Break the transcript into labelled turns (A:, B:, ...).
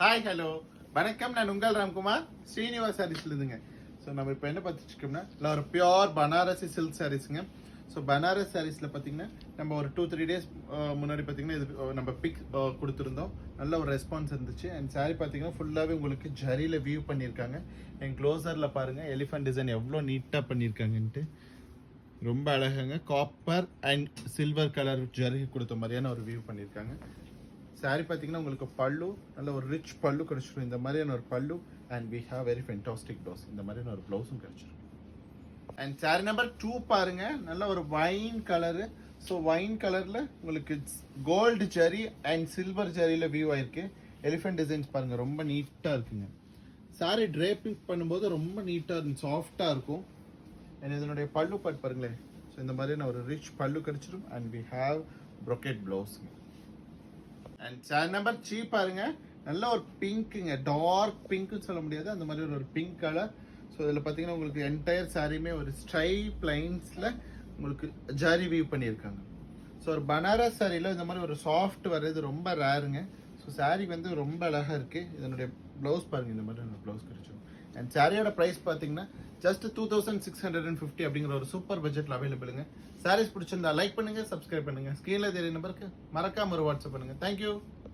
A: Hi hello வணக்கம், நான் உங்கள் ராம்குமார் ஸ்ரீனிவாஸ் சாரீஸ்லேருந்துங்க. ஸோ நம்ம இப்போ என்ன பார்த்துச்சிக்கோம்னா இல்லை ஒரு பியோர் பனாரசி சில்க் சாரீஸுங்க. ஸோ பனாரஸ் சாரீஸில் பார்த்தீங்கன்னா நம்ம ஒரு 2-3 டேஸ் முன்னாடி பார்த்தீங்கன்னா இது நம்ம பிக் கொடுத்துருந்தோம். நல்ல ஒரு ரெஸ்பான்ஸ் இருந்துச்சு. அண்ட் சாரீ பார்த்தீங்கன்னா ஃபுல்லாகவே உங்களுக்கு ஜரியில் வியூ பண்ணியிருக்காங்க. என் க்ளோசரில் பாருங்கள் எலிஃபண்ட் டிசைன் எவ்வளோ நீட்டாக பண்ணியிருக்காங்கன்ட்டு. ரொம்ப அழகாங்க copper and silver colour zari கொடுத்த மாதிரியான ஒரு வியூ பண்ணியிருக்காங்க. சாரி பார்த்தீங்கன்னா உங்களுக்கு பல்லு நல்ல ஒரு ரிச் பல்லு கிடைச்சிடும். இந்த மாதிரியான ஒரு பல்லு and we have very fantastic blouse. இந்த மாதிரியான ஒரு ப்ளவுஸும் கிடைச்சிடும். அண்ட் சாரி நம்பர் 2 பாருங்க, நல்ல ஒரு வைன் கலரு. ஸோ வைன் கலரில் உங்களுக்கு கோல்டு ஜரி அண்ட் சில்வர் ஜரியில் வியூ ஆயிருக்கு. எலிஃபென்ட் டிசைன்ஸ் பாருங்க ரொம்ப நீட்டாக இருக்குங்க. சாரி ட்ரேப்பிங் பண்ணும்போது ரொம்ப நீட்டாக இருக்கும், சாஃப்டாக இருக்கும். அண்ட் இதனுடைய பல்லு பார்ட் பாருங்களேன். ஸோ இந்த மாதிரியான ஒரு ரிச் பல்லு கிடைச்சிடும் அண்ட் வி ஹேவ் ப்ரொக்கெட் ப்ளவுஸுங்க. அண்ட் சாரி நம்பர் 3 பாருங்க, நல்ல ஒரு பிங்க்குங்க, டார்க் பிங்க்னு சொல்ல முடியாது, அந்த மாதிரி ஒரு பிங்க் கலர். ஸோ இதில் பார்த்தீங்கன்னா உங்களுக்கு என்டையர் சாரியுமே ஒரு ஸ்ட்ரைப் லைன்ஸில் உங்களுக்கு ஜரி வியூ பண்ணியிருக்காங்க. ஸோ ஒரு பனாரஸ் சாரியில் இந்த மாதிரி ஒரு சாஃப்ட் வர்றது ரொம்ப ரேருங்க. ஸோ சாரி வந்து ரொம்ப அழகாக இருக்குது. இதனுடைய ப்ளவுஸ் பாருங்கள், இந்த மாதிரி ஒரு ப்ளவுஸ் கிடைச்சிடும். அண்ட் சாரியோட ப்ரைஸ் பார்த்தீங்கன்னா ஜஸ்ட் 2650 அப்படிங்கிற ஒரு சூப்பர் பட்ஜெட்டில் அவைலபிளுங்க. சாரீஸ் பிடிச்சிருந்தா லைக் பண்ணுங்கள், சப்ஸ்கிரைப் பண்ணுங்கள். ஸ்க்ரீனில் தெரிய நம்பருக்கு மறக்காம ஒரு வாட்ஸ்அப் பண்ணுங்கள். தேங்க்யூ.